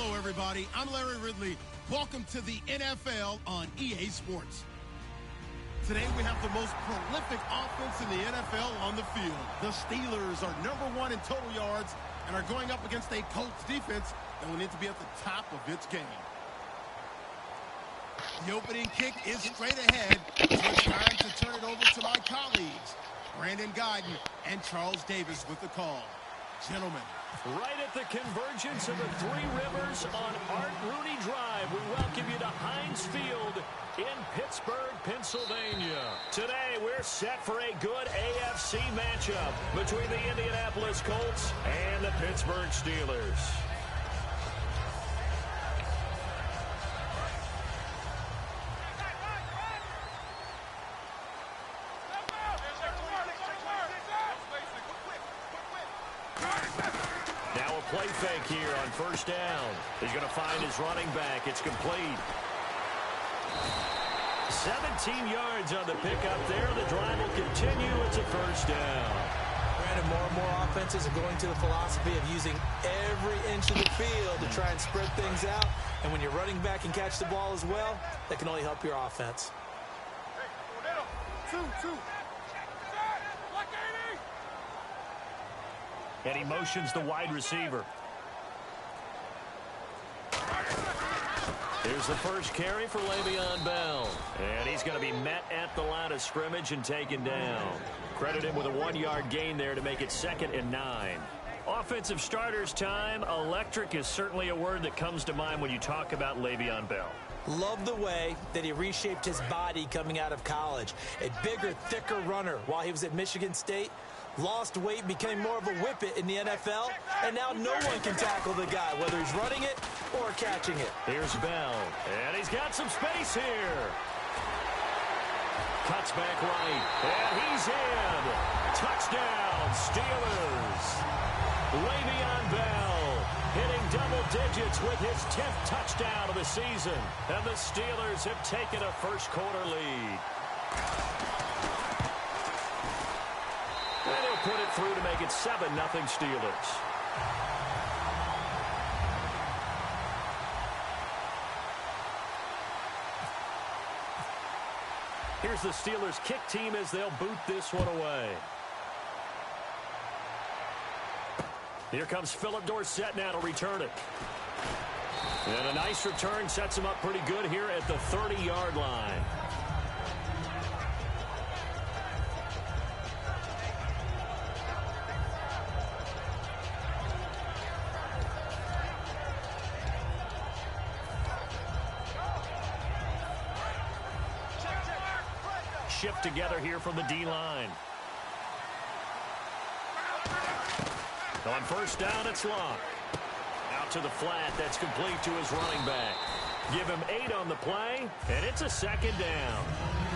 Hello, everybody. I'm Larry Ridley. Welcome to the NFL on EA Sports. Today, we have the most prolific offense in the NFL on the field. The Steelers are #1 in total yards and are going up against a Colts defense that will need to be at the top of its game. The opening kick is straight ahead, so it's time to turn it over to my colleagues, Brandon Guyton and Charles Davis with the call. Gentlemen. Right at the convergence of the Three Rivers on Art Rooney Drive, we welcome you to Heinz Field in Pittsburgh, Pennsylvania. Today, we're set for a good AFC matchup between the Indianapolis Colts and the Pittsburgh Steelers. Play fake here on first down. He's going to find his running back. It's complete. 17 yards on the pickup there. The drive will continue. It's a first down. Granted, more and more offenses are going to the philosophy of using every inch of the field to try and spread things out. And when your running back can catch the ball as well, that can only help your offense. Two. And he motions the wide receiver. Here's the first carry for Le'Veon Bell. And he's going to be met at the line of scrimmage and taken down. Credit him with a 1-yard gain there to make it 2nd and 9. Offensive starters time. Electric is certainly a word that comes to mind when you talk about Le'Veon Bell. Love the way that he reshaped his body coming out of college. A bigger, thicker runner while he was at Michigan State. Lost weight, became more of a whippet in the NFL, and now no one can tackle the guy, whether he's running it or catching it. Here's Bell, and he's got some space here. Cuts back right, and he's in. Touchdown, Steelers. Le'Veon Bell hitting double digits with his 10th touchdown of the season, and the Steelers have taken a first-quarter lead. And he'll put it through to make it 7-0 Steelers. Here's the Steelers kick team as they'll boot this one away. Here comes Philip Dorsett now to return it. And a nice return sets him up pretty good here at the 30-yard line. Shift together here from the D-line. On first down, it's Locke. Out to the flat, that's complete to his running back. Give him 8 on the play, and it's a 2nd down.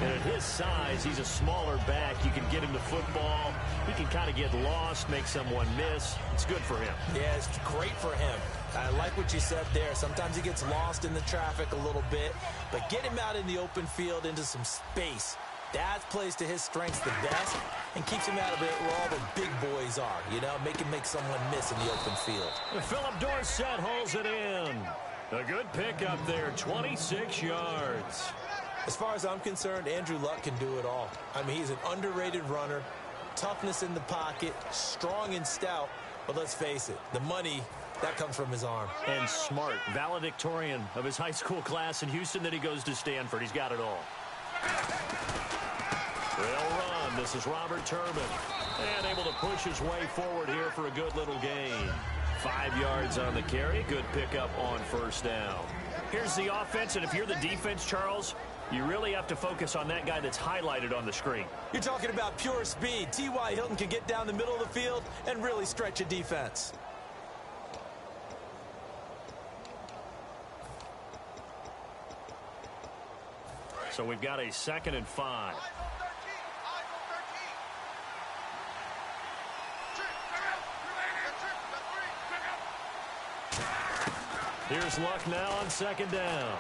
And at his size, he's a smaller back. You can get him the football. He can kind of get lost, make someone miss. It's good for him. Yeah, it's great for him. I like what you said there. Sometimes he gets lost in the traffic a little bit, but get him out in the open field into some space. That plays to his strengths the best and keeps him out of it where all the big boys are, you know, make someone miss in the open field. Philip Dorsett holds it in. A good pickup there, 26 yards. As far as I'm concerned, Andrew Luck can do it all. I mean, he's an underrated runner, toughness in the pocket, strong and stout, but let's face it, the money, that comes from his arm. And smart, valedictorian of his high school class in Houston, then he goes to Stanford. He's got it all. They'll run. This is Robert Turbin. And able to push his way forward here for a good little gain. 5 yards on the carry. Good pickup on first down. Here's the offense, and if you're the defense, Charles, you really have to focus on that guy that's highlighted on the screen. You're talking about pure speed. T.Y. Hilton can get down the middle of the field and really stretch a defense. So we've got a 2nd and 5. Here's Luck now on 2nd down.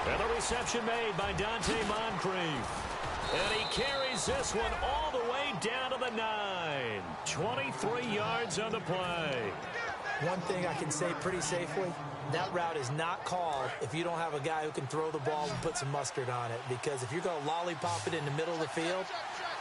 And the reception made by Dante Moncrief. And he carries this one all the way down to the 9. 23 yards on the play. One thing I can say pretty safely, that route is not called if you don't have a guy who can throw the ball and put some mustard on it. Because if you're going to lollipop it in the middle of the field,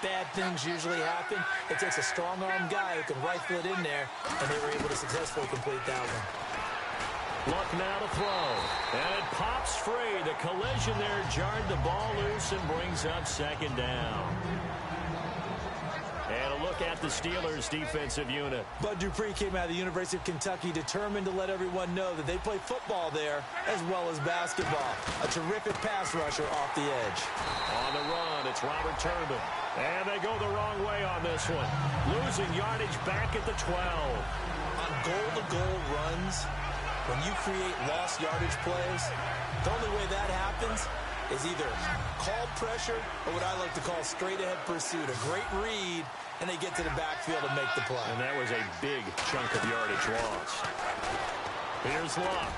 bad things usually happen. It takes a strong-arm guy who can rifle it in there, and they were able to successfully complete that one. Look now to throw, and it pops free. The collision there jarred the ball loose and brings up second down. And a look at the Steelers' defensive unit. Bud Dupree came out of the University of Kentucky determined to let everyone know that they play football there as well as basketball. A terrific pass rusher off the edge. On the run, it's Robert Turbin. And they go the wrong way on this one. Losing yardage back at the 12. On goal-to-goal runs, when you create lost yardage plays, the only way that happens is either called pressure or what I like to call straight-ahead pursuit. A great read, and they get to the backfield and make the play. And that was a big chunk of yardage lost. Here's Luck.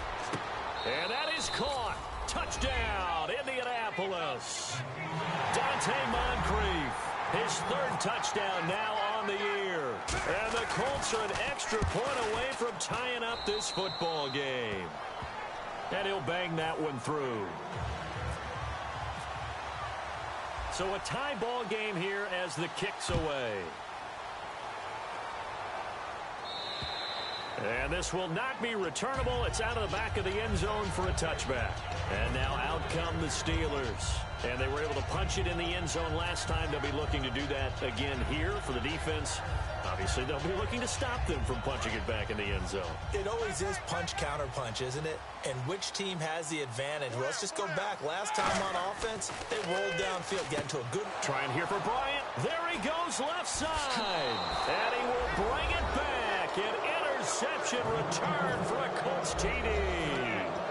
And that is caught. Touchdown, Indianapolis. Dante Moncrief, his third touchdown now on the year. And the Colts are an extra point away from tying up this football game. And he'll bang that one through. So a tie ball game here as the kick's away. And this will not be returnable. It's out of the back of the end zone for a touchback. And now out come the Steelers. And they were able to punch it in the end zone last time. They'll be looking to do that again here for the defense. Obviously, they'll be looking to stop them from punching it back in the end zone. It always is punch-counter-punch, isn't it? And which team has the advantage? Well, let's just go back. Last time on offense, they rolled downfield, got into a good... Trying here for Bryant. There he goes left side. And he will bring it back. An interception return for a Colts TD.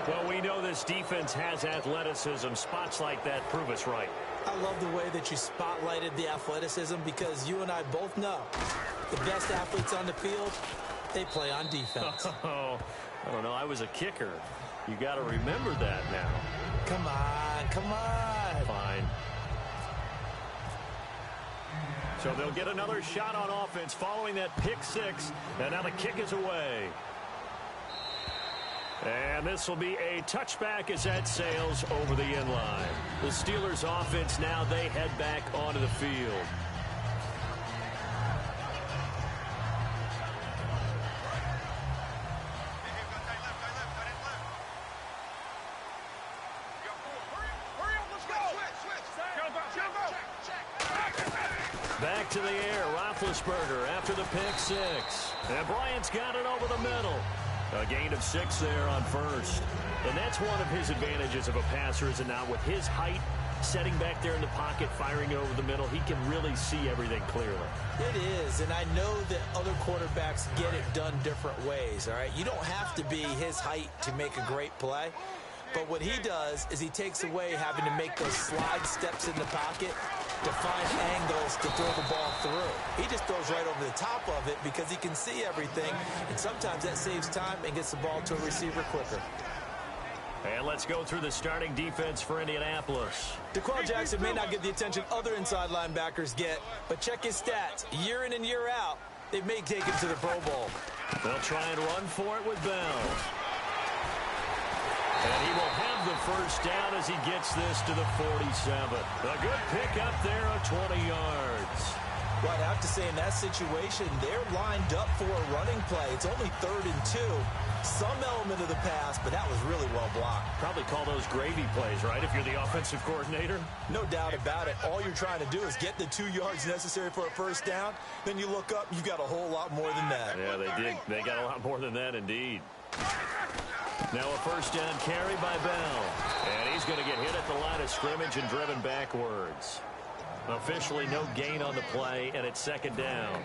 Well, we know this defense has athleticism. Spots like that prove us right. I love the way that you spotlighted the athleticism because you and I both know the best athletes on the field, they play on defense. Oh, I don't know. I was a kicker. You got to remember that now. Come on, come on. Fine. So they'll get another shot on offense following that pick six. And now the kick is away. And this will be a touchback as that sails over the end line. The Steelers offense now, they head back onto the field. Back to the air, Roethlisberger after the pick six. And Bryant's got it over the middle. A gain of 6 there on first. And that's one of his advantages of a passer, is it not? With his height, setting back there in the pocket, firing over the middle, he can really see everything clearly. It is, and I know that other quarterbacks get it done different ways, all right? You don't have to be his height to make a great play. But what he does is he takes away having to make those slide steps in the pocket to find angles to throw the ball through. He just throws right over the top of it because he can see everything, and sometimes that saves time and gets the ball to a receiver quicker. And let's go through the starting defense for Indianapolis. DeQuell Jackson may not get the attention other inside linebackers get, but check his stats. Year in and year out, they may take him to the Pro Bowl. They'll try and run for it with Bell. And he will have the first down as he gets this to the 47. A good pick up there of 20 yards. Well, I'd have to say in that situation, they're lined up for a running play. It's only 3rd and 2. Some element of the pass, but that was really well blocked. Probably call those gravy plays, right, if you're the offensive coordinator? No doubt about it. All you're trying to do is get the 2 yards necessary for a first down. Then you look up, you got a whole lot more than that. Yeah, they did. They got a lot more than that, indeed. Now a first down carry by Bell. And he's going to get hit at the line of scrimmage and driven backwards. Officially no gain on the play, and it's 2nd down.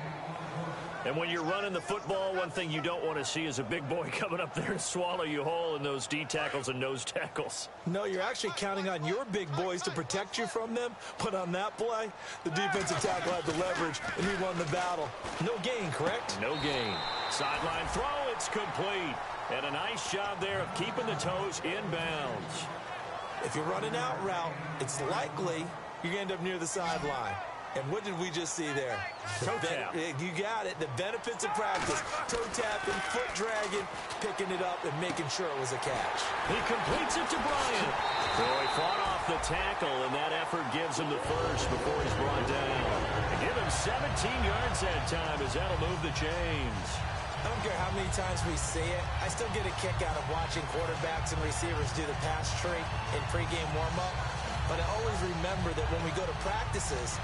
And when you're running the football, one thing you don't want to see is a big boy coming up there and swallow you whole in those D tackles and nose tackles. No, you're actually counting on your big boys to protect you from them. But on that play, the defensive tackle had the leverage, and he won the battle. No gain, correct? No gain. Sideline throw, it's complete. And a nice job there of keeping the toes in bounds. If you're running out route, it's likely you're going to end up near the sideline. And what did we just see there? Toe tap. You got it. The benefits of practice. Toe tapping, foot dragging, picking it up, and making sure it was a catch. He completes it to Bryant. So he fought off the tackle, and that effort gives him the first before he's brought down. They give him 17 yards that time as that'll move the chains. I don't care how many times we see it. I still get a kick out of watching quarterbacks and receivers do the pass tree in pregame warm-up. But I always remember that when we go to practices,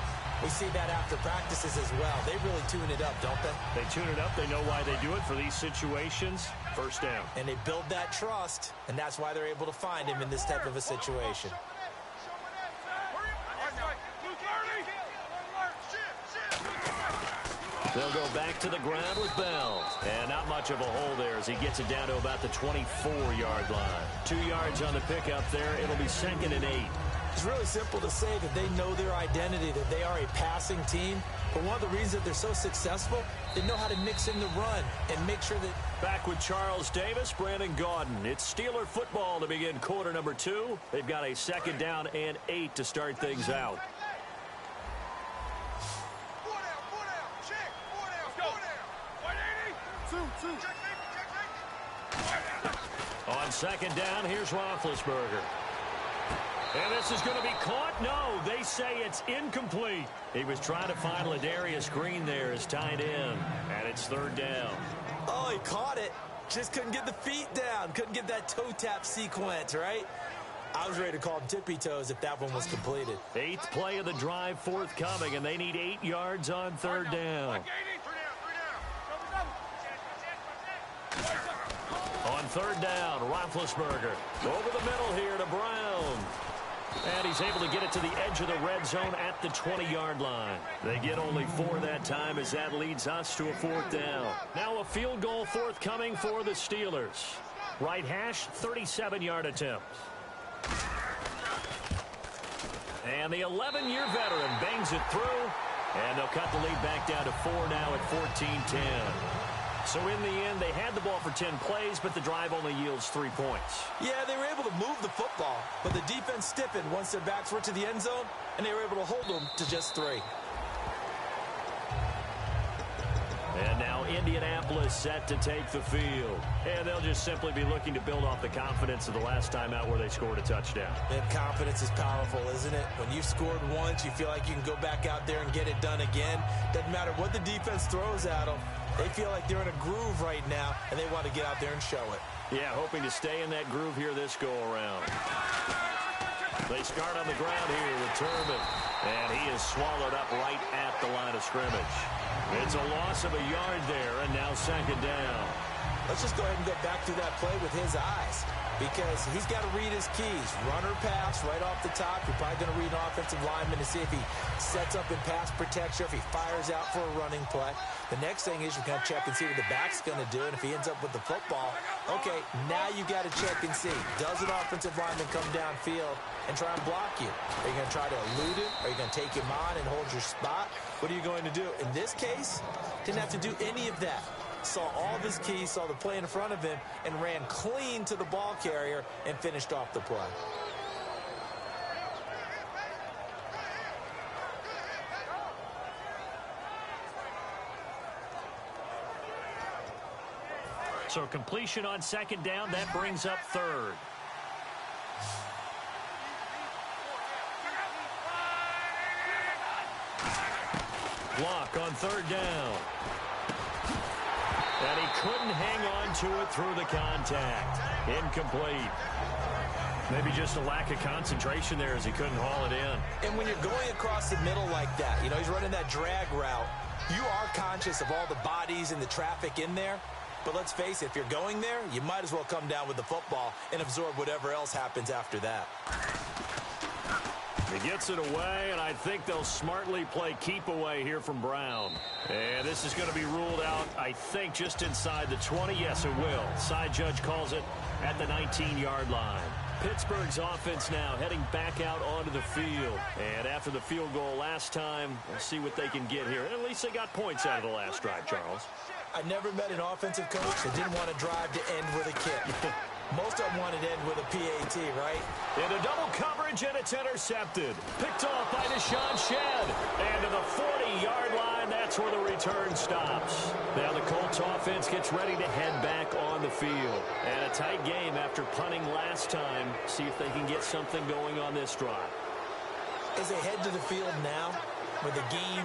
we see that after practices as well. They really tune it up, don't they? They tune it up. They know why they do it for these situations. First down. And they build that trust, and that's why they're able to find him in this type of a situation. They'll go back to the ground with Bell. And not much of a hole there as he gets it down to about the 24-yard line. 2 yards on the pickup there. It'll be 2nd and 8. It's really simple to say that they know their identity, that they are a passing team. But one of the reasons that they're so successful, they know how to mix in the run and make sure that... Back with Charles Davis, Brandon Gaudin. It's Steeler football to begin quarter number 2. They've got a 2nd down and 8 to start things out. On 2nd down, here's Roethlisberger. And this is going to be caught. No, they say it's incomplete. He was trying to find Ladarius Green there as tight end. And it's 3rd down. Oh, he caught it. Just couldn't get the feet down. Couldn't get that toe tap sequence, right? I was ready to call him tippy toes if that one was completed. 8th play of the drive forthcoming, and they need 8 yards on 3rd down. On 3rd down, Roethlisberger. Over the middle here to Brown. And he's able to get it to the edge of the red zone at the 20-yard line. They get only 4 that time as that leads us to a 4th down. Now a field goal forthcoming for the Steelers. Right hash, 37-yard attempt. And the 11-year veteran bangs it through. And they'll cut the lead back down to 4 now at 14-10. So in the end, they had the ball for 10 plays, but the drive only yields 3 points. Yeah, they were able to move the football, but the defense stiffened once their backs were to the end zone, and they were able to hold them to just 3. And now Indianapolis set to take the field. And they'll just simply be looking to build off the confidence of the last time out where they scored a touchdown. And confidence is powerful, isn't it? When you've scored once, you feel like you can go back out there and get it done again. Doesn't matter what the defense throws at them. They feel like they're in a groove right now, and they want to get out there and show it. Yeah, hoping to stay in that groove here this go-around. They start on the ground here with Turbin, and he is swallowed up right at the line of scrimmage. It's a loss of a yard there, and now 2nd down. Let's just go ahead and go back through that play with his eyes, because he's got to read his keys. Run or pass right off the top. You're probably going to read an offensive lineman to see if he sets up in pass protection, if he fires out for a running play. The next thing is you're going to check and see what the back's going to do, and if he ends up with the football, okay, now you got to check and see. Does an offensive lineman come downfield and try and block you? Are you going to try to elude him? Are you going to take him on and hold your spot? What are you going to do? In this case, didn't have to do any of that. Saw all of his keys, saw the play in front of him, and ran clean to the ball carrier and finished off the play. So completion on 2nd down, that brings up 3rd. Block on 3rd down. And he couldn't hang on to it through the contact. Incomplete. Maybe just a lack of concentration there as he couldn't haul it in. And when you're going across the middle like that, you know, he's running that drag route, you are conscious of all the bodies and the traffic in there. But let's face it, if you're going there, you might as well come down with the football and absorb whatever else happens after that. He gets it away, and I think they'll smartly play keep away here from Brown. And this is going to be ruled out, I think, just inside the 20. Yes, it will. Side judge calls it at the 19-yard line. Pittsburgh's offense now heading back out onto the field. And after the field goal last time, we'll see what they can get here. And at least they got points out of the last drive, Charles. I never met an offensive coach that didn't want to drive to end with a kick. Most of them wanted to end with a PAT, right? Into double coverage, and it's intercepted. Picked off by Deshaun Shedd. And to the 40-yard line, that's where the return stops. Now the Colts offense gets ready to head back on the field. And a tight game after punting last time. See if they can get something going on this drive. As they head to the field now, with the game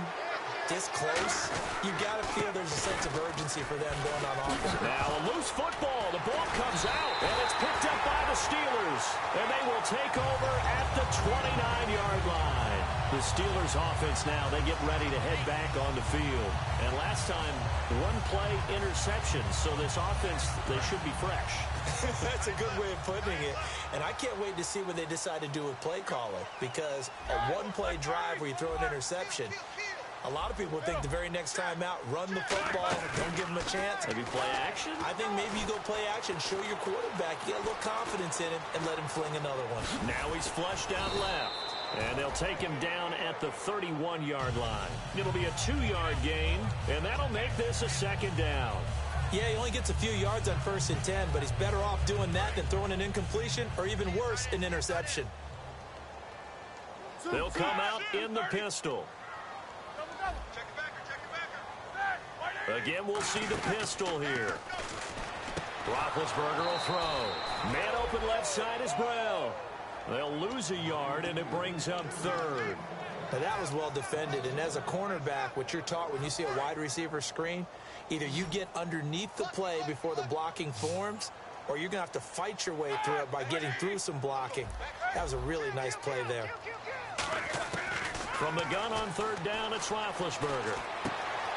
this close, you got to feel there's a sense of urgency for them going on offense. Now a loose football. The ball comes out, and it's picked up by the Steelers. And they will take over at the 29-yard line. The Steelers offense now, they get ready to head back on the field. And last time, one-play interception. So this offense, they should be fresh. That's a good way of putting it. And I can't wait to see what they decide to do with play calling. Because a one-play drive where you throw an interception, a lot of people think the very next time out, run the football, don't give them a chance. Maybe play action? I think maybe you go play action, show your quarterback, get a little confidence in him, and let him fling another one. Now he's flushed out left. And they'll take him down at the 31-yard line. It'll be a 2-yard gain, and that'll make this a second down. Yeah, he only gets a few yards on 1st and 10, but he's better off doing that than throwing an incompletion, or even worse, an interception. They'll come out in the pistol. Again, we'll see the pistol here. Roethlisberger will throw. Man open left side is Brown. They'll lose a yard, and it brings up third. Now, that was well defended, and as a cornerback, what you're taught when you see a wide receiver screen, either you get underneath the play before the blocking forms, or you're going to have to fight your way through it by getting through some blocking. That was a really nice play there. From the gun on third down, it's Roethlisberger.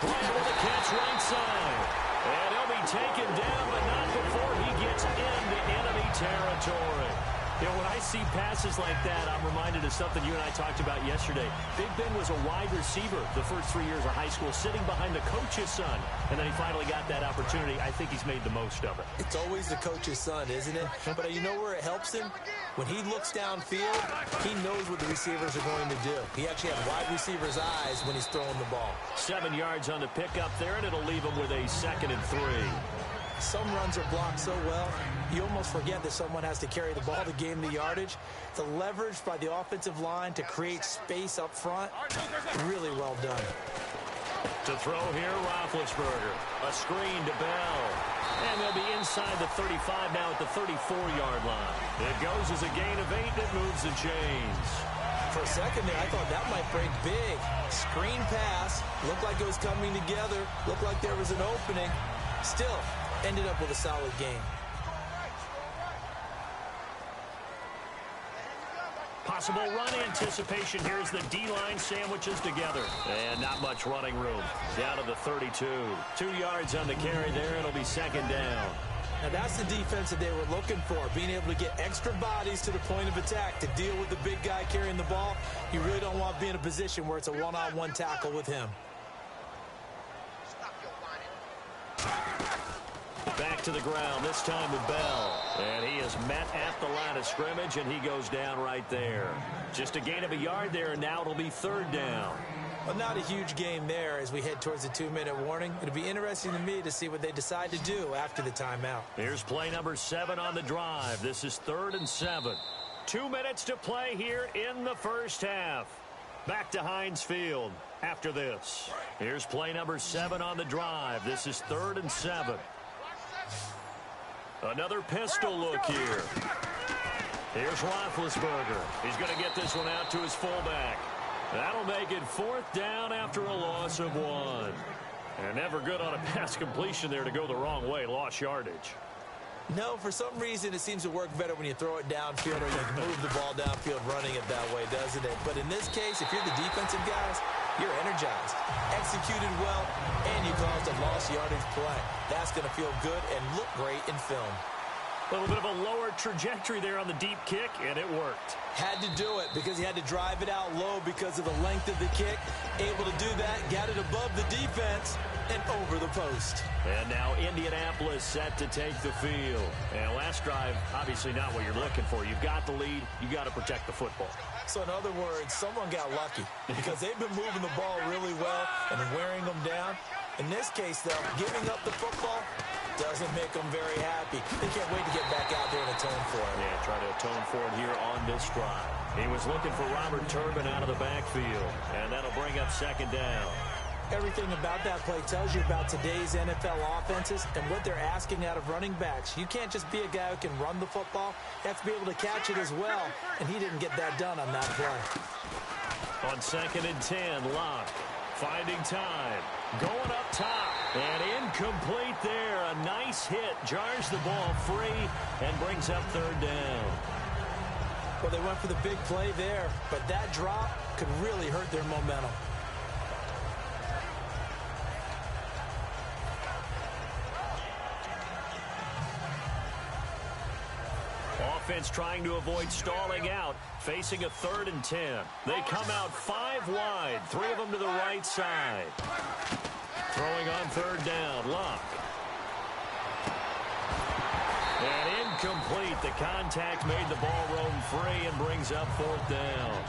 Bryant with a catch right side. And he'll be taken down, but not before he gets into enemy territory. You know, when I see passes like that, I'm reminded of something you and I talked about yesterday. Big Ben was a wide receiver the first 3 years of high school, sitting behind the coach's son. And then he finally got that opportunity. I think he's made the most of it. It's always the coach's son, isn't it? But you know where it helps him? When he looks downfield, he knows what the receivers are going to do. He actually has wide receiver's eyes when he's throwing the ball. 7 yards on the pickup there, and it'll leave him with a 2nd and 3. Some runs are blocked so well, you almost forget that someone has to carry the ball to gain the yardage. The leverage by the offensive line to create space up front, really well done. To throw here, Roethlisberger. A screen to Bell. And they'll be inside the 35 now at the 34-yard line. It goes as a gain of 8 that moves the chains. For a second there, I thought that might break big. Screen pass. Looked like it was coming together. Looked like there was an opening. Still, ended up with a solid game. Possible run anticipation here as the D-line sandwiches together. And not much running room. Down to the 32. 2 yards on the carry there. It'll be 2nd down. Now that's the defense that they were looking for, being able to get extra bodies to the point of attack to deal with the big guy carrying the ball. You really don't want to be in a position where it's a one-on-one tackle with him. Back to the ground, this time with Bell. And he is met at the line of scrimmage, and he goes down right there. Just a gain of a yard there, and now it'll be 3rd down. Well, not a huge game there as we head towards the 2-minute warning. It'll be interesting to me to see what they decide to do after the timeout. Here's play number 7 on the drive. This is 3rd and 7. 2 minutes to play here in the first half. Back to Heinz Field after this. Here's play number 7 on the drive. This is 3rd and 7. Another pistol look here. Here's Roethlisberger. He's going to get this one out to his fullback. That'll make it 4th down after a loss of 1. And never good on a pass completion there to go the wrong way. Lost yardage. No, for some reason it seems to work better when you throw it downfield or you move the ball downfield running it that way, doesn't it? But in this case, if you're the defensive guys, you're energized, executed well, and you caused a lost yardage play. That's going to feel good and look great in film. A little bit of a lower trajectory there on the deep kick, and it worked. Had to do it because he had to drive it out low because of the length of the kick. Able to do that, got it above the defense and over the post. And now Indianapolis set to take the field. And last drive, obviously not what you're looking for. You've got the lead. You got to protect the football. So in other words, someone got lucky because they've been moving the ball really well and wearing them down. In this case, though, giving up the football doesn't make them very happy. They can't wait to get back out there and atone for it. Yeah, try to atone for it here on this drive. He was looking for Robert Turbin out of the backfield, and that'll bring up second down. Everything about that play tells you about today's NFL offenses and what they're asking out of running backs. You can't just be a guy who can run the football. You have to be able to catch it as well, and he didn't get that done on that play. On 2nd and 10, Locke finding time, going up top, and incomplete there. A nice hit, jars the ball free, and brings up 3rd down. Well, they went for the big play there, but that drop could really hurt their momentum. Offense trying to avoid stalling out, facing a 3rd and 10. They come out 5 wide, 3 of them to the right side. Throwing on 3rd down, Locke. And incomplete. The contact made the ball roam free and brings up 4th down.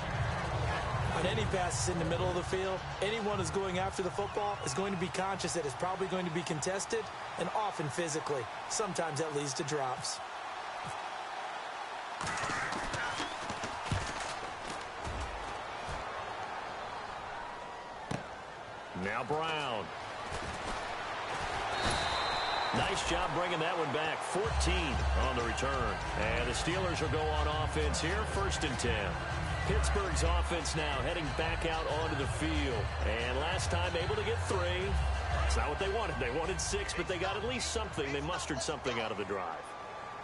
On any passes in the middle of the field, anyone who's going after the football is going to be conscious that it's probably going to be contested, and often physically. Sometimes that leads to drops. Now Brown. Nice job bringing that one back. 14 on the return. And the Steelers will go on offense here, 1st and 10. Pittsburgh's offense now heading back out onto the field. And last time able to get 3. It's not what they wanted. They wanted 6, but they got at least something. They mustered something out of the drive.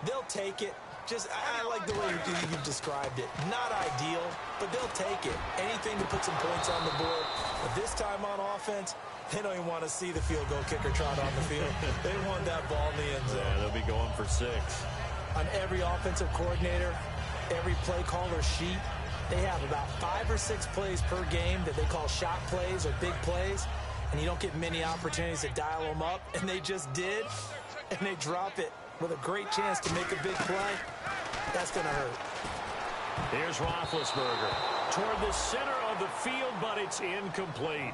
They'll take it. I like the way you've described it. Not ideal, but they'll take it. Anything to put some points on the board. But this time on offense, they don't even want to see the field goal kicker trot on the field. They want that ball in the end zone. Yeah, they'll be going for 6. On every offensive coordinator, every play caller sheet, they have about 5 or 6 plays per game that they call shot plays or big plays, and you don't get many opportunities to dial them up, and they just did, and they drop it with a great chance to make a big play. That's going to hurt. Here's Roethlisberger toward the center of the field, but it's incomplete.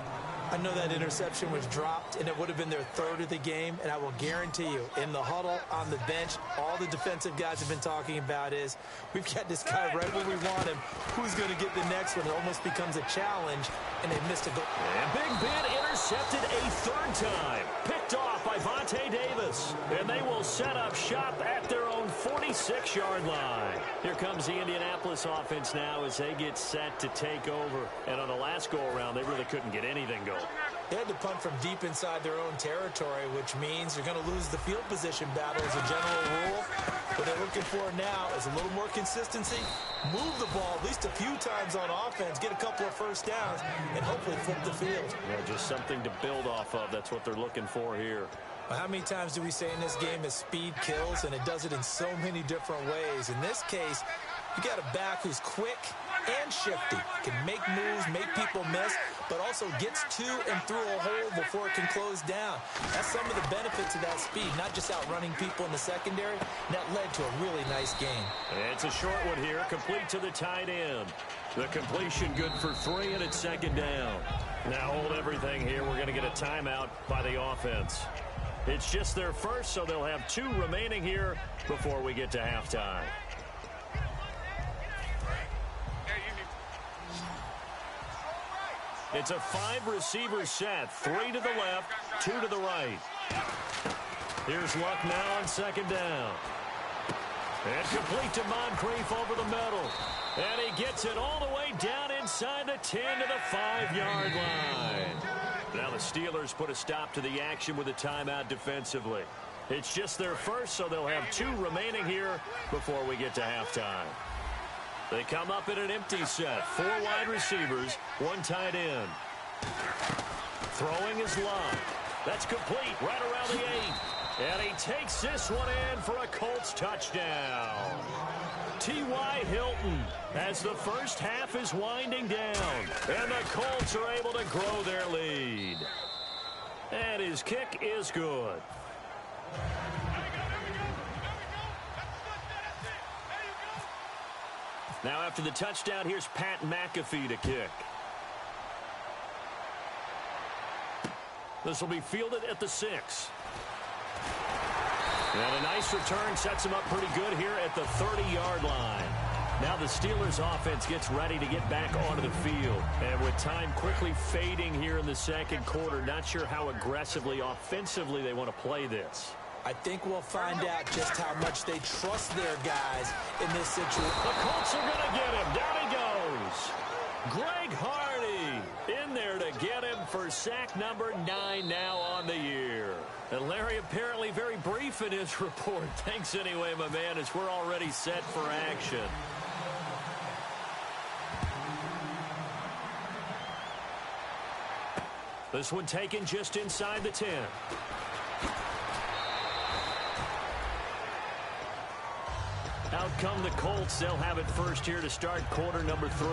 I know that interception was dropped, and it would have been their 3rd of the game, and I will guarantee you, in the huddle, on the bench, all the defensive guys have been talking about is, we've got this guy right where we want him. Who's going to get the next one? It almost becomes a challenge, and they missed a goal. And Big Ben intercepted a 3rd time. Picked off by Vontae Davis. And they will set up shop at their own 46-yard line. Here comes the Indianapolis offense now as they get set to take over. And on the last go-around, they really couldn't get anything going. They had to punt from deep inside their own territory, which means you're going to lose the field position battle as a general rule. What they're looking for now is a little more consistency, move the ball at least a few times on offense, get a couple of 1st downs, and hopefully flip the field. Yeah, just something to build off of. That's what they're looking for here. Well, how many times do we say in this game that speed kills, and it does it in so many different ways? In this case, you got a back who's quick and shifty, can make moves, make people miss, but also gets to and through a hole before it can close down. That's some of the benefits of that speed, not just outrunning people in the secondary. And that led to a really nice game. It's a short one here, complete to the tight end. The completion good for 3, and it's 2nd down. Now hold everything here. We're going to get a timeout by the offense. It's just their 1st, so they'll have 2 remaining here before we get to halftime. It's a 5-receiver set, 3 to the left, 2 to the right. Here's Luck now on 2nd down. And complete to Moncrief over the middle. And he gets it all the way down inside the 10 to the 5-yard line. Now the Steelers put a stop to the action with a timeout defensively. It's just their 1st, so they'll have 2 remaining here before we get to halftime. They come up in an empty set. 4 wide receivers, 1 tight end. Throwing is Love. That's complete right around the 8. And he takes this one in for a Colts touchdown. T.Y. Hilton as the first half is winding down. And the Colts are able to grow their lead. And his kick is good. Now after the touchdown, here's Pat McAfee to kick. This will be fielded at the 6. And a nice return sets him up pretty good here at the 30-yard line. Now the Steelers offense gets ready to get back onto the field. And with time quickly fading here in the second quarter, not sure how aggressively, offensively they want to play this. I think we'll find out just how much they trust their guys in this situation. The Colts are going to get him. Down he goes. Greg Hardy in there to get him for sack number 9 now on the year. And Larry apparently very brief in his report. Thanks anyway, my man, as we're already set for action. This one taken just inside the 10. Out come the Colts. They'll have it first here to start quarter number 3.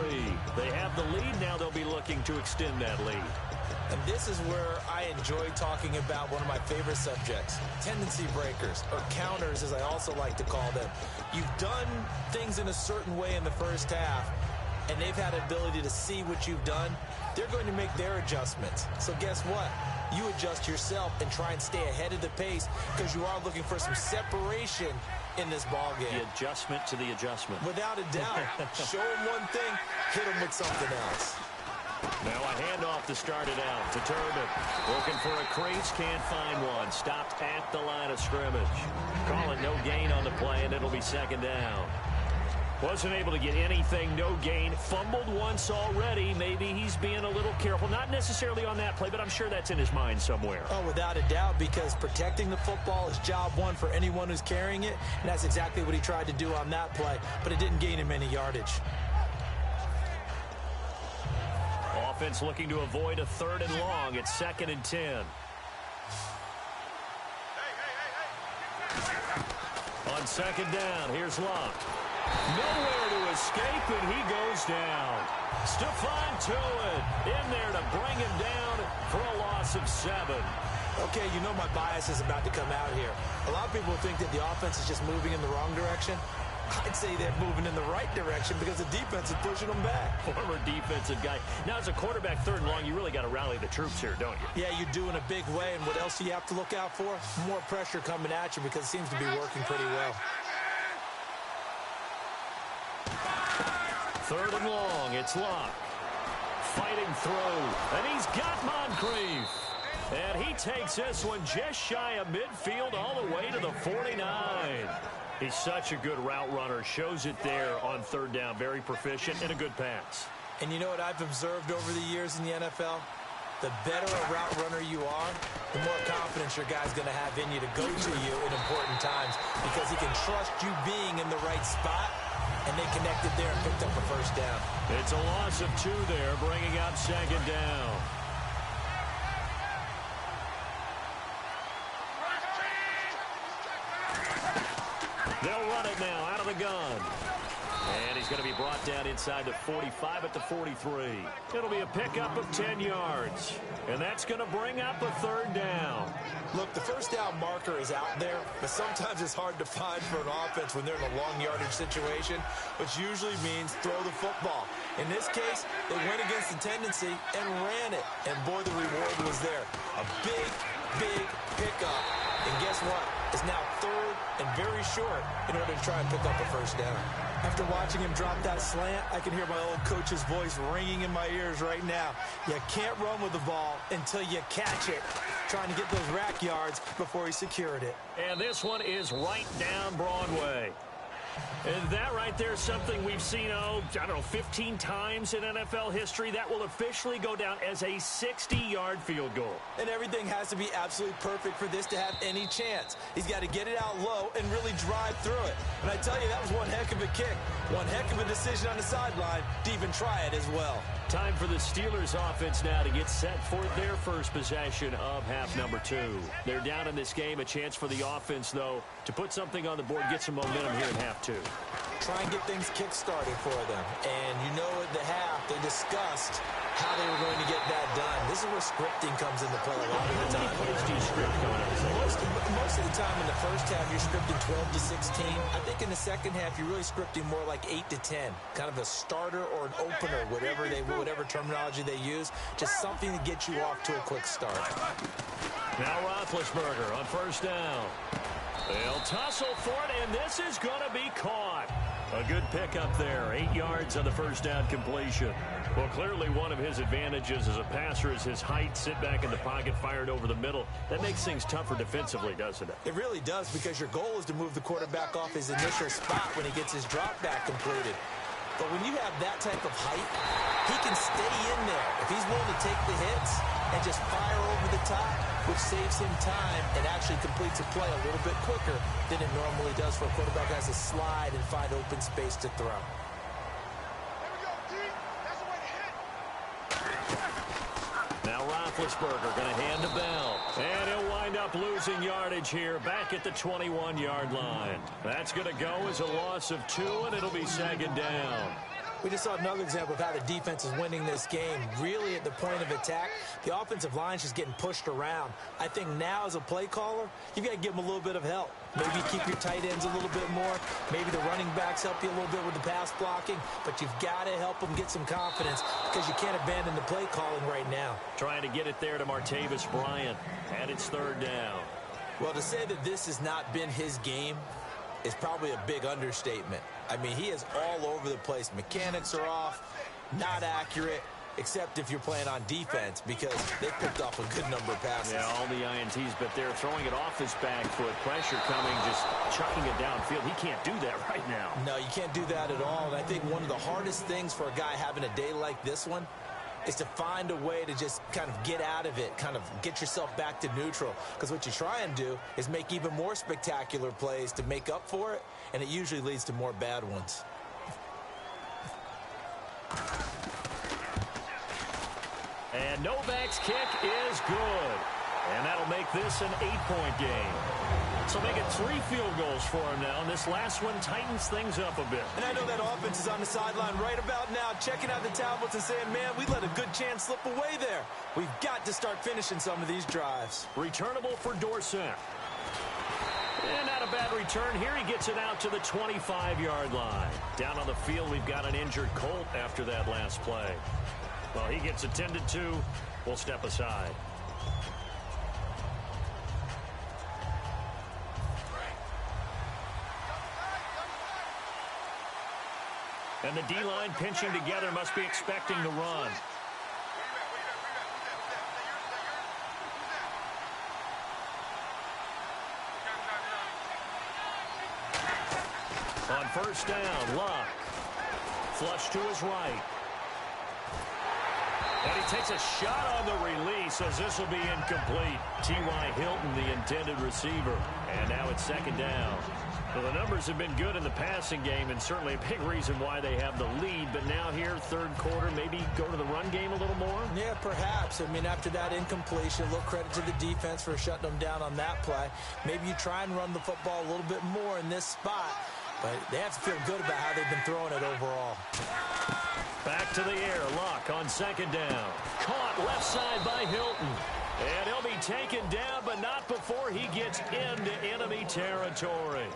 They have the lead. Now they'll be looking to extend that lead. And this is where I enjoy talking about one of my favorite subjects, tendency breakers, or counters as I also like to call them. You've done things in a certain way in the first half, and they've had the ability to see what you've done. They're going to make their adjustments. So guess what? You adjust yourself and try and stay ahead of the pace because you are looking for some separation in this ball game. The adjustment to the adjustment. Without a doubt. Show them one thing, hit them with something else. Now a handoff to start it out to Turbin. Looking for a crease, can't find one. Stopped at the line of scrimmage. Calling no gain on the play, and it'll be second down. Wasn't able to get anything, no gain. Fumbled once already. Maybe he's being a little careful. Not necessarily on that play, but I'm sure that's in his mind somewhere. Oh, without a doubt, because protecting the football is job one for anyone who's carrying it, and that's exactly what he tried to do on that play, but it didn't gain him any yardage. Offense looking to avoid a 3rd and long. It's 2nd and 10. On 2nd down, here's Locke. Nowhere to escape, and he goes down. Stephon Tuitt in there to bring him down for a loss of 7. Okay, you know my bias is about to come out here. A lot of people think that the offense is just moving in the wrong direction. I'd say they're moving in the right direction because the defense is pushing them back. Former defensive guy. Now, as a quarterback 3rd and long, you really got to rally the troops here, don't you? Yeah, you do in a big way. And what else do you have to look out for? More pressure coming at you because it seems to be working pretty well. 3rd and long, it's Locke. Fighting through, and he's got Moncrief. And he takes this one just shy of midfield all the way to the 49. He's such a good route runner. Shows it there on 3rd down. Very proficient and a good pass. And you know what I've observed over the years in the NFL? The better a route runner you are, the more confidence your guy's going to have in you to go to you in important times because he can trust you being in the right spot. And they connected there and picked up a 1st down. It's a loss of 2 there, bringing up 2nd down. They'll run it now out of the gun. And he's going to be brought down inside the 45 at the 43. It'll be a pickup of 10 yards. And that's going to bring up a 3rd down. Look, the 1st down marker is out there, but sometimes it's hard to find for an offense when they're in a long yardage situation, which usually means throw the football. In this case, they went against the tendency and ran it. And boy, the reward was there. A big, big pickup. And guess what? It's now 3rd and very short in order to try and pick up a 1st down. After watching him drop that slant, I can hear my old coach's voice ringing in my ears right now. You can't run with the ball until you catch it. Trying to get those rack yards before he secured it. And this one is right down Broadway. And that right there is something we've seen, I don't know, 15 times in NFL history. That will officially go down as a 60-yard field goal. And everything has to be absolutely perfect for this to have any chance. He's got to get it out low and really drive through it. And I tell you, that was one heck of a kick. One heck of a decision on the sideline to even try it as well. Time for the Steelers offense now to get set for their first possession of half number 2. They're down in this game. A chance for the offense, though, to put something on the board, get some momentum here in half 2. Try and get things kick-started for them. And you know at the half, they discussed how they were going to get that done. This is where scripting comes into play a lot of the time. How many plays do you script going on? Most of the time in the first half, you're scripting 12 to 16. I think in the second half, you're really scripting more like 8 to 10. Kind of a starter or an opener, whatever terminology they use. Just something to get you off to a quick start. Now Roethlisberger on 1st down. They'll tussle for it, and this is going to be caught. A good pickup there. 8 yards on the first down completion. Well, clearly one of his advantages as a passer is his height. Sit back in the pocket, fired over the middle. That makes things tougher defensively, doesn't it? It really does, because your goal is to move the quarterback off his initial spot when he gets his drop back completed. But when you have that type of height, he can stay in there. If he's willing to take the hits and just fire over the top, which saves him time and actually completes a play a little bit quicker than it normally does for a quarterback who has to slide and find open space to throw. Now Roethlisberger going to hand to Bell. And he'll wind up losing yardage here back at the 21-yard line. That's going to go as a loss of 2, and it'll be second down. We just saw another example of how the defense is winning this game. Really at the point of attack, the offensive line is just getting pushed around. I think now as a play caller, you've got to give them a little bit of help. Maybe keep your tight ends a little bit more. Maybe the running backs help you a little bit with the pass blocking. But you've got to help them get some confidence, because you can't abandon the play calling right now. Trying to get it there to Martavis Bryant. And it's third down. Well, to say that this has not been his game is probably a big understatement. I mean, he is all over the place. Mechanics are off, not accurate, except if you're playing on defense, because they picked off a good number of passes. Yeah, all the INTs, but they're throwing it off his back foot. Pressure coming, just chucking it downfield. He can't do that right now. No, you can't do that at all. And I think one of the hardest things for a guy having a day like this one is to find a way to just kind of get out of it, kind of get yourself back to neutral. Because what you try and do is make even more spectacular plays to make up for it, and it usually leads to more bad ones. And Novak's kick is good. And that'll make this an 8-point game. So make it 3 field goals for him now. And this last one tightens things up a bit. And I know that offense is on the sideline right about now, checking out the tablets and saying, man, we let a good chance slip away there. We've got to start finishing some of these drives. Returnable for Dorsett. And not a bad return here. He gets it out to the 25-yard line. Down on the field, we've got an injured Colt after that last play. Well, he gets attended to. We'll step aside. And the D-line pinching together, must be expecting the run. On first down, Luck. Flush to his right. And he takes a shot on the release, as this will be incomplete. T.Y. Hilton, the intended receiver. And now it's second down. Well, the numbers have been good in the passing game, and certainly a big reason why they have the lead. But now here, third quarter, maybe go to the run game a little more? Yeah, perhaps. I mean, after that incompletion, a little credit to the defense for shutting them down on that play. Maybe you try and run the football a little bit more in this spot. But they have to feel good about how they've been throwing it overall. Back to the air. Luck on second down. Caught left side by Hilton. And he'll be taken down, but not before he gets into enemy territory.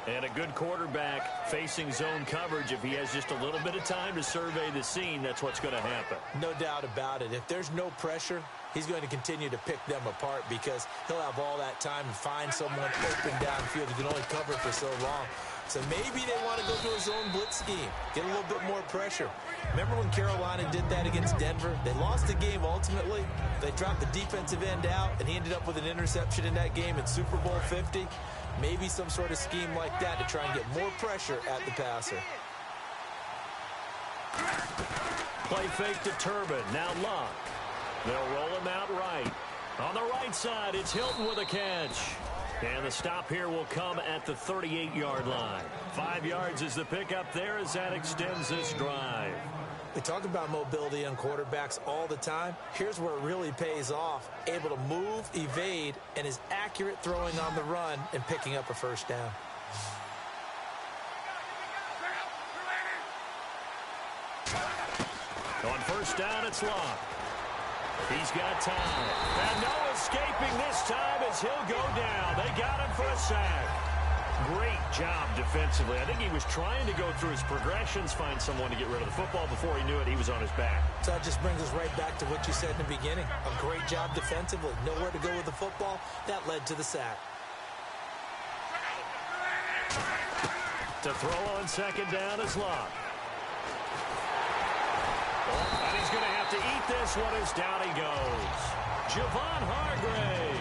And a good quarterback facing zone coverage. If he has just a little bit of time to survey the scene, that's what's going to happen. No doubt about it. If there's no pressure, he's going to continue to pick them apart, because he'll have all that time to find someone open downfield who can only cover for so long. So maybe they want to go to a zone blitz scheme, get a little bit more pressure. Remember when Carolina did that against Denver? They lost the game ultimately. They dropped the defensive end out, and he ended up with an interception in that game in Super Bowl 50. Maybe some sort of scheme like that to try and get more pressure at the passer. Play fake to Turbin. Now Luck. They'll roll him out right. On the right side, it's Hilton with a catch. And the stop here will come at the 38-yard line. 5 yards is the pickup there as that extends this drive. We talk about mobility on quarterbacks all the time. Here's where it really pays off. Able to move, evade, and is accurate throwing on the run and picking up a first down. On first down, it's Luck. He's got time. And no escaping this time as he'll go down. They got him for a sack. Great job defensively. I think he was trying to go through his progressions, find someone to get rid of the football. Before he knew it, he was on his back. So that just brings us right back to what you said in the beginning. A great job defensively. Nowhere to go with the football. That led to the sack. To throw on second down is Locke. And he's going to have to eat this one as down he goes. Javon Hargrave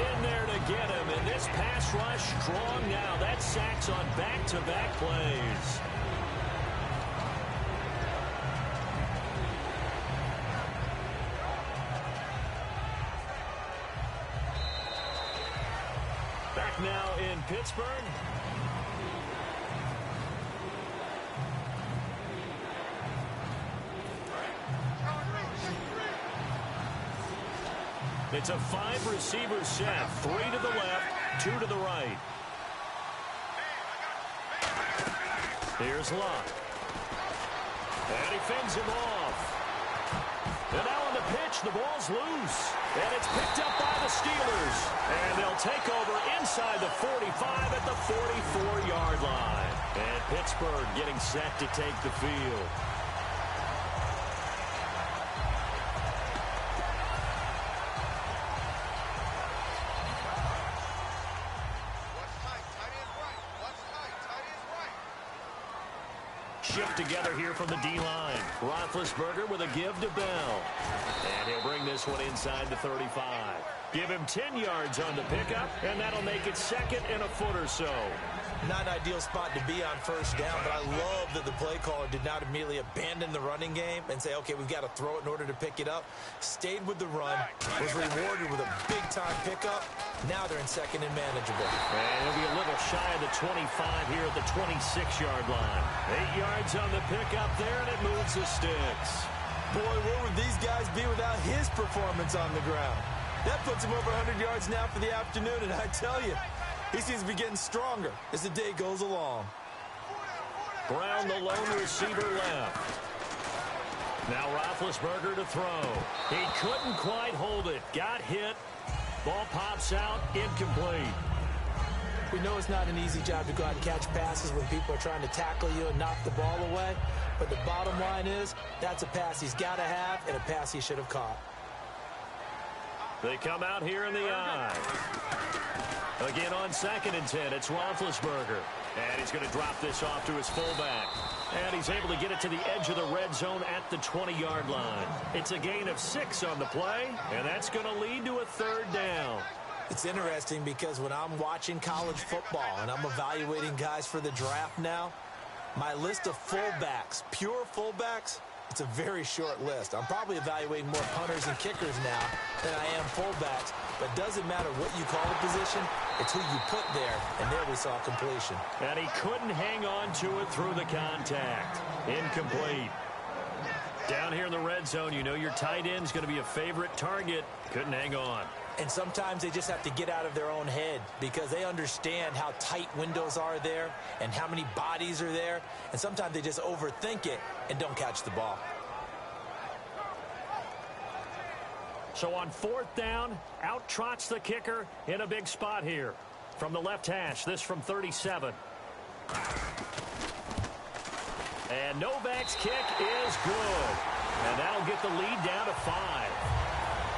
in there to get him. And this pass rush strong now. That's sacks on back-to-back plays. Back now in Pittsburgh. It's a 5-receiver set. 3 to the left, 2 to the right. Here's Locke. And he fends him off. And now on the pitch, the ball's loose. And it's picked up by the Steelers. And they'll take over inside the 45 at the 44-yard line. And Pittsburgh getting set to take the field. Shift together here from the D-line. Roethlisberger with a give to Bell. And he'll bring this one inside the 35. Give him 10 yards on the pickup, and that'll make it second and a foot or so. Not an ideal spot to be on first down, but I love that the play caller did not immediately abandon the running game and say, okay, we've got to throw it in order to pick it up. Stayed with the run, was rewarded with a big-time pickup. Now they're in second and manageable. And he'll be a little shy of the 25 here at the 26-yard line. 8 yards on the pickup there, and it moves the sticks. Boy, where would these guys be without his performance on the ground? That puts him over 100 yards now for the afternoon, and I tell you, he seems to be getting stronger as the day goes along. Brown, the lone receiver, left. Now Roethlisberger to throw. He couldn't quite hold it. Got hit. Ball pops out. Incomplete. We know it's not an easy job to go out and catch passes when people are trying to tackle you and knock the ball away. But the bottom line is, that's a pass he's got to have and a pass he should have caught. They come out here in the eye. Again on 2nd and 10, it's Roethlisberger. And he's going to drop this off to his fullback. And he's able to get it to the edge of the red zone at the 20-yard line. It's a gain of 6 on the play, and that's going to lead to a 3rd down. It's interesting because when I'm watching college football and I'm evaluating guys for the draft now, my list of fullbacks, pure fullbacks, it's a very short list. I'm probably evaluating more punters and kickers now than I am fullbacks. But it doesn't matter what you call the position, it's who you put there. And there we saw completion. And he couldn't hang on to it through the contact. Incomplete. Down here in the red zone, you know your tight end's going to be a favorite target. Couldn't hang on. And sometimes they just have to get out of their own head because they understand how tight windows are there and how many bodies are there. And sometimes they just overthink it and don't catch the ball. So on 4th down, out trots the kicker in a big spot here. From the left hash, this from 37. And Novak's kick is good. And that'll get the lead down to 5.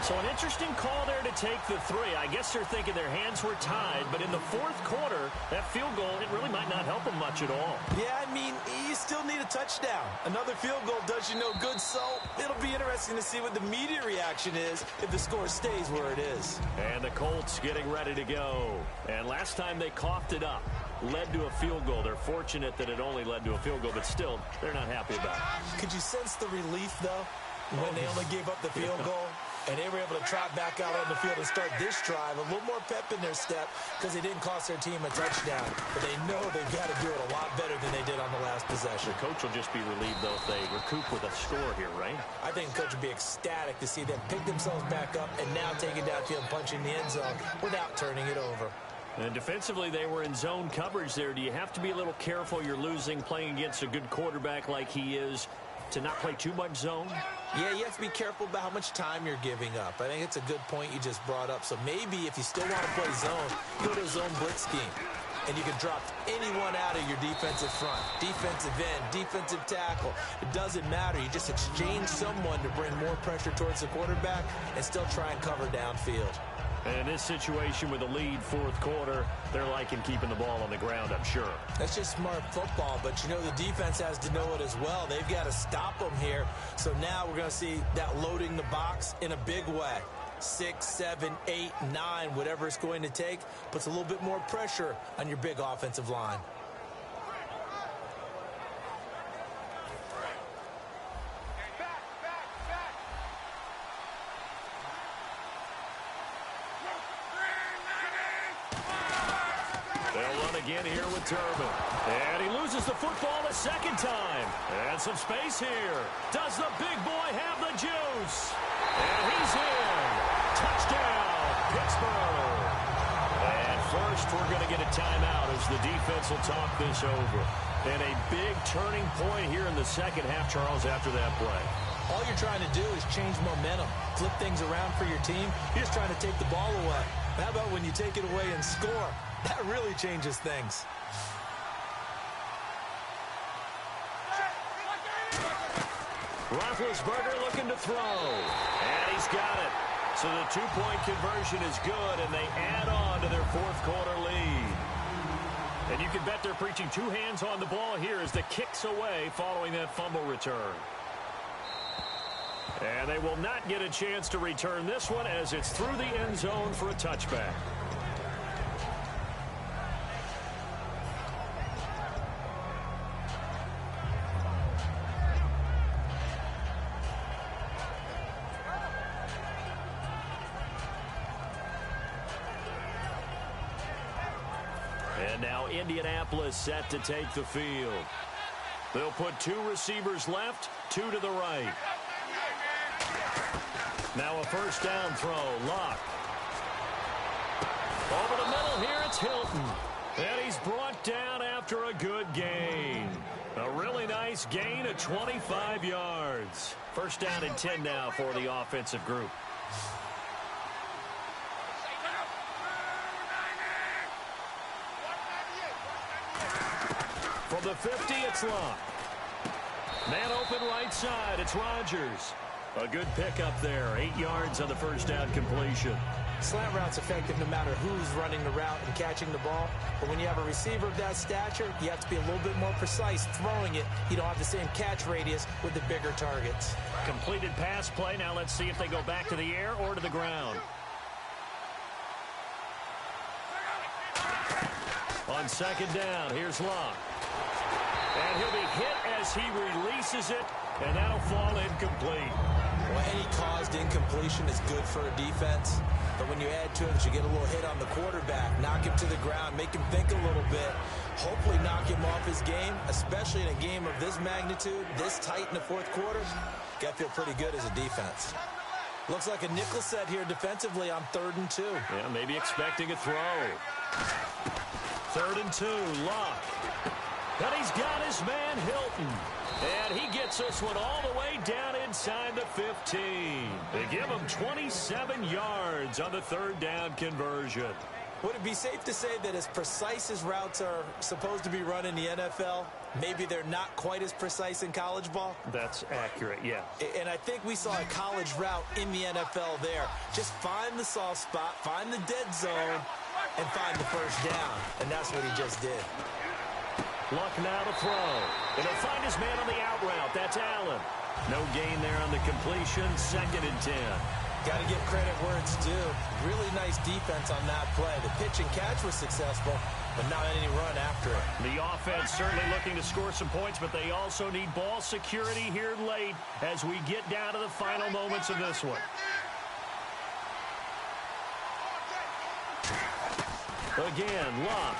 So an interesting call there to take the 3. I guess they're thinking their hands were tied, but in the 4th quarter, that field goal, it really might not help them much at all. Yeah, I mean, you still need a touchdown. Another field goal does you no good, so it'll be interesting to see what the media reaction is if the score stays where it is. And the Colts getting ready to go. And last time they coughed it up, led to a field goal. They're fortunate that it only led to a field goal, but still, they're not happy about it. Could you sense the relief, though, when they only gave up the field goal? And they were able to trot back out on the field and start this drive. A little more pep in their step because they didn't cost their team a touchdown. But they know they've got to do it a lot better than they did on the last possession. The coach will just be relieved, though, if they recoup with a score here, right? I think the coach will be ecstatic to see them pick themselves back up and now take it downfield and punch in the end zone without turning it over. And defensively, they were in zone coverage there. Do you have to be a little careful you're losing playing against a good quarterback like he is to not play too much zone? Yeah, you have to be careful about how much time you're giving up. I think it's a good point you just brought up. So maybe if you still want to play zone, go to a zone blitz scheme. And you can drop anyone out of your defensive front, defensive end, defensive tackle. It doesn't matter. You just exchange someone to bring more pressure towards the quarterback and still try and cover downfield. And in this situation with a lead fourth quarter, they're liking keeping the ball on the ground, I'm sure. That's just smart football, but you know the defense has to know it as well. They've got to stop them here. So now we're going to see that loading the box in a big way. 6, 7, 8, 9, whatever it's going to take, puts a little bit more pressure on your big offensive line. Again here with Turbin. And he loses the football a second time. And some space here. Does the big boy have the juice? And he's in. Touchdown, Pittsburgh. And first, we're going to get a timeout as the defense will talk this over. And a big turning point here in the second half, Charles, after that play. All you're trying to do is change momentum, flip things around for your team. You're just trying to take the ball away. How about when you take it away and score? That really changes things. Roethlisberger looking to throw. And he's got it. So the two-point conversion is good, and they add on to their fourth quarter lead. And you can bet they're preaching two hands on the ball here as the kick's away following that fumble return. And they will not get a chance to return this one as it's through the end zone for a touchback. And now Indianapolis set to take the field. They'll put two receivers left, two to the right. Now a first down throw, Locke. Over the middle here, it's Hilton. And he's brought down after a good gain. A really nice gain of 25 yards. First down and 10 now for the offensive group. From the 50, it's Locke. Man open right side, it's Rodgers. A good pickup there, 8 yards on the first down completion. Slant route's effective no matter who's running the route and catching the ball. But when you have a receiver of that stature, you have to be a little bit more precise throwing it. You don't have the same catch radius with the bigger targets. Completed pass play. Now let's see if they go back to the air or to the ground. On second down, here's Locke. And he'll be hit as he releases it, and that'll fall incomplete. Well, any caused incompletion is good for a defense. But when you add to it that you get a little hit on the quarterback, knock him to the ground, make him think a little bit, hopefully knock him off his game, especially in a game of this magnitude, this tight in the fourth quarter, got to feel pretty good as a defense. Looks like a nickel set here defensively on 3rd and 2. Yeah, maybe expecting a throw. 3rd and 2, Locke. And he's got his man Hilton. And he gets this one all the way down inside the 15. They give him 27 yards on the 3rd down conversion. Would it be safe to say that as precise as routes are supposed to be run in the NFL, maybe they're not quite as precise in college ball? That's accurate, yeah. And I think we saw a college route in the NFL there. Just find the soft spot, find the dead zone, and find the first down. And that's what he just did. Luck now to throw. And he'll find his man on the out route. That's Allen. No gain there on the completion. 2nd and 10. Got to give credit where it's due. Really nice defense on that play. The pitch and catch was successful, but not any run after it. The offense certainly looking to score some points, but they also need ball security here late as we get down to the final moments of this one. Again, Locke.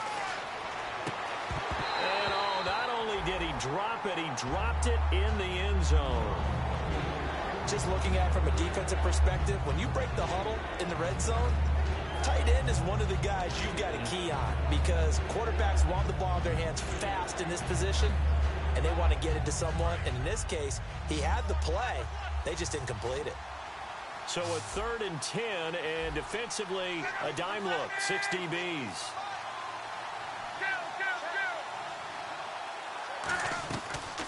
And oh, not only did he drop it, he dropped it in the end zone. Just looking at it from a defensive perspective, when you break the huddle in the red zone, tight end is one of the guys you've got a key on because quarterbacks want the ball in their hands fast in this position, and they want to get it to someone. And in this case, he had the play. They just didn't complete it. So a 3rd and 10, and defensively, a dime look, 6 DBs.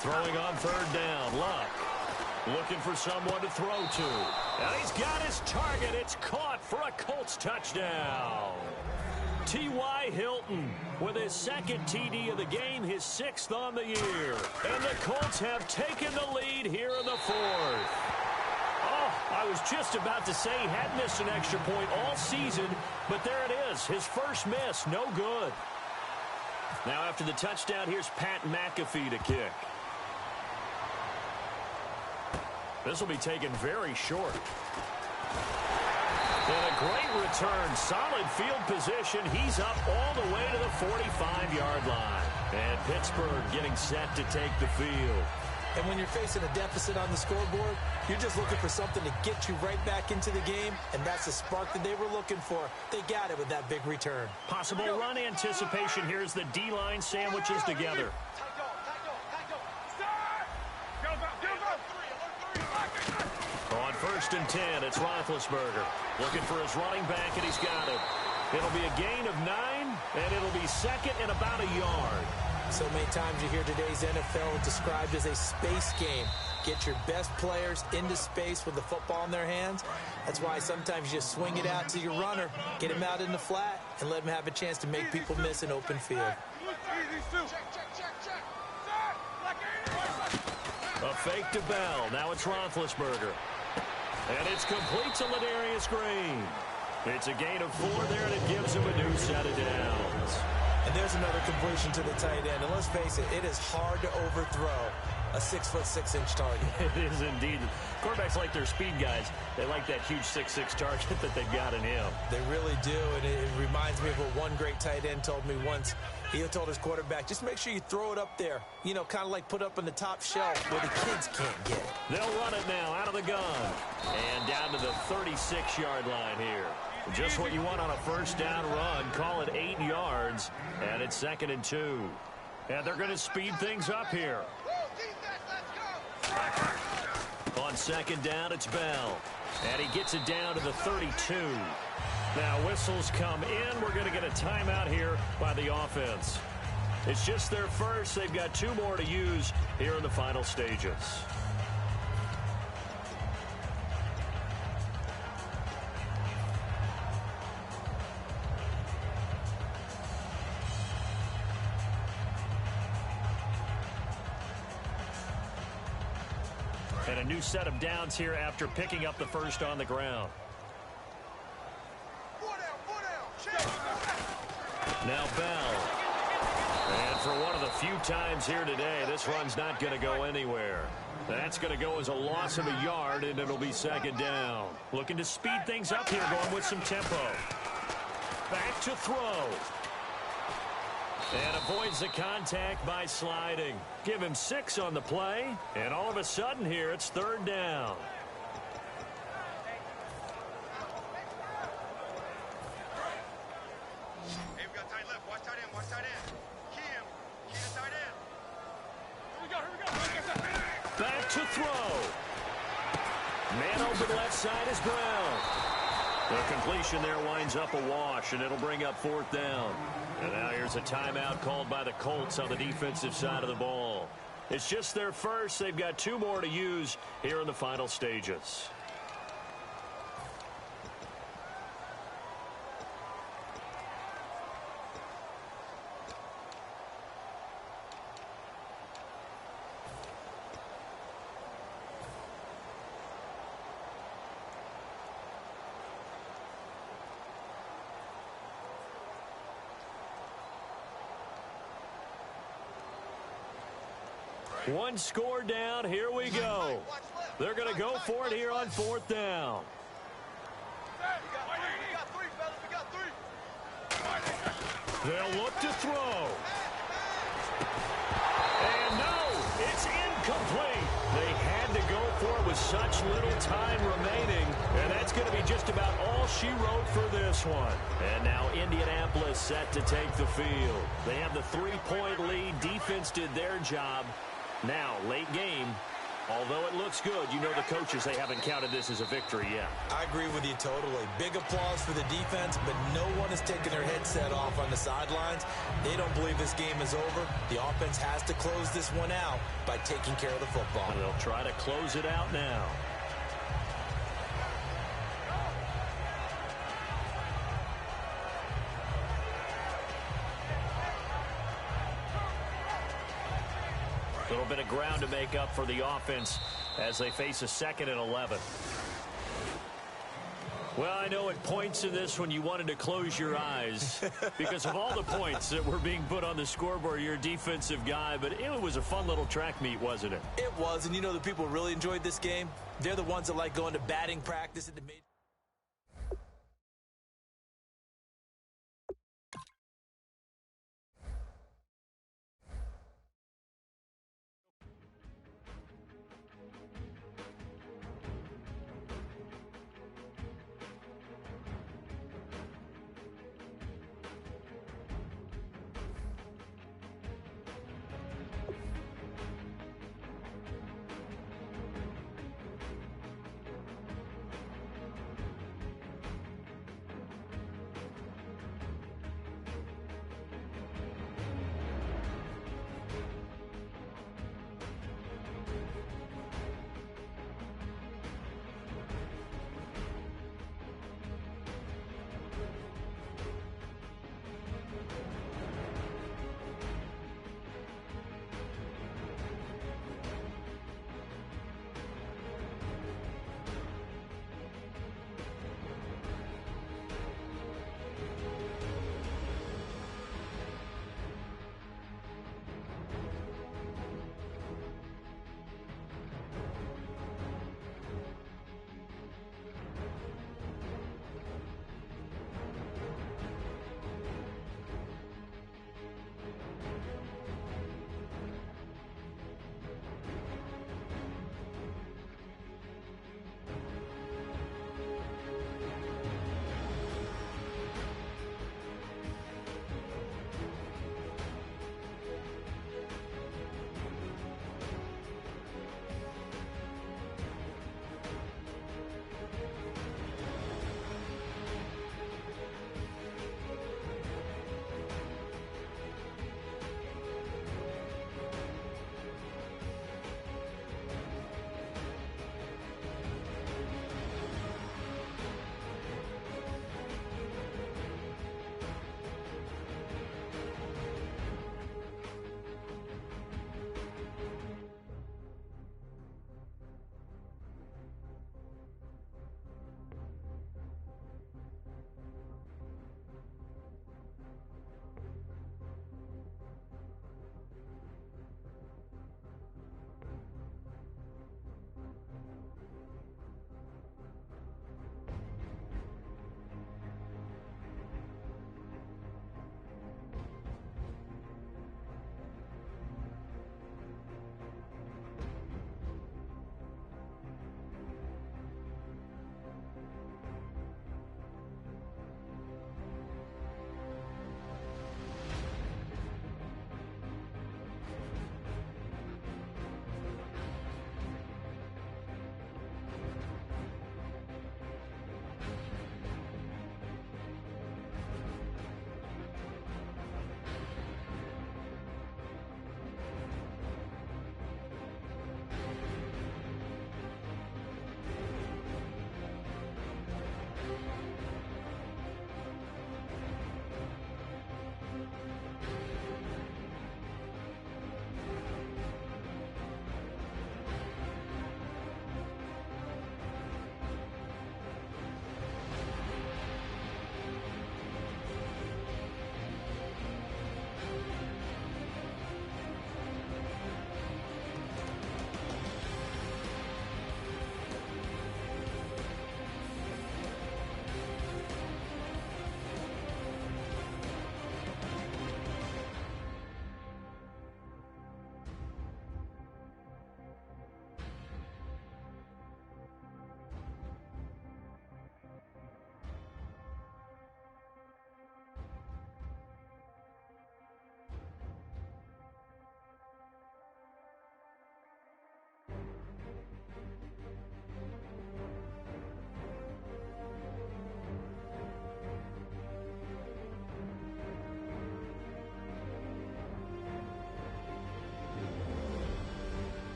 Throwing on 3rd down, Luck. Looking for someone to throw to. And he's got his target. It's caught for a Colts touchdown. T.Y. Hilton with his second TD of the game, his 6th on the year. And the Colts have taken the lead here in the 4th. Oh, I was just about to say he had missed an extra point all season, but there it is, his first miss, no good. Now after the touchdown, here's Pat McAfee to kick. This will be taken very short. And a great return, solid field position. He's up all the way to the 45-yard line. And Pittsburgh getting set to take the field. And when you're facing a deficit on the scoreboard, you're just looking for something to get you right back into the game, and that's the spark that they were looking for. They got it with that big return. Possible run anticipation here as the D-line sandwiches together. On 1st and 10, it's Roethlisberger. Looking for his running back, and he's got it. It'll be a gain of 9, and it'll be second and about a yard. So many times you hear today's NFL described as a space game. Get your best players into space with the football in their hands. That's why sometimes you just swing it out to your runner, get him out in the flat, and let him have a chance to make people miss an open field. A fake to Bell. Now it's Roethlisberger. And it's complete to Ladarius Green. It's a gain of 4 there, and it gives him a new set of downs. And there's another completion to the tight end. And let's face it, it is hard to overthrow a 6'6" target. It is indeed. Quarterbacks like their speed guys. They like that huge 6'6" target that they've got in him. They really do, and it reminds me of what one great tight end told me once. He told his quarterback, just make sure you throw it up there. You know, kind of like put up on the top shelf where the kids can't get it. They'll run it now out of the gun. And down to the 36-yard line here. Just what you want on a first down run. Call it 8 yards. And it's 2nd and 2. And they're going to speed things up here. On 2nd down, it's Bell. And he gets it down to the 32. Now whistles come in. We're going to get a timeout here by the offense. It's just their first. They've got 2 more to use here in the final stages. And a new set of downs here after picking up the first on the ground. Now Bell. And for one of the few times here today, this run's not going to go anywhere. That's going to go as a loss of a yard, and it'll be 2nd down. Looking to speed things up here, going with some tempo. Back to throw. And avoids the contact by sliding. Give him 6 on the play, and all of a sudden here, it's 3rd down. Hey, we got tight left. Watch tight end. Watch tight end. Key him. Key the tight end. Here we go. Back to throw. Man open left side is Brown. The completion there winds up a wash, and it'll bring up 4th down. And now here's a timeout called by the Colts on the defensive side of the ball. It's just their first. They've got 2 more to use here in the final stages. One score down. Here we go. They're going to go for it here on 4th down. They'll look to throw. And no, it's incomplete. They had to go for it with such little time remaining. And that's going to be just about all she wrote for this one. And now Indianapolis set to take the field. They have the 3-point lead. Defense did their job. Now, late game, Although it looks good, you know the coaches, they haven't counted this as a victory yet. I agree with you totally. Big applause for the defense, but no one is taking their headset off on the sidelines. They don't believe this game is over. The offense has to close this one out by taking care of the football. And they'll try to close it out now. A little bit of ground to make up for the offense as they face a 2nd and 11. Well, I know at points in this when you wanted to close your eyes because of all the points that were being put on the scoreboard. You're a defensive guy, but it was a fun little track meet, wasn't it? It was, and you know the people really enjoyed this game? They're the ones that like going to batting practice at the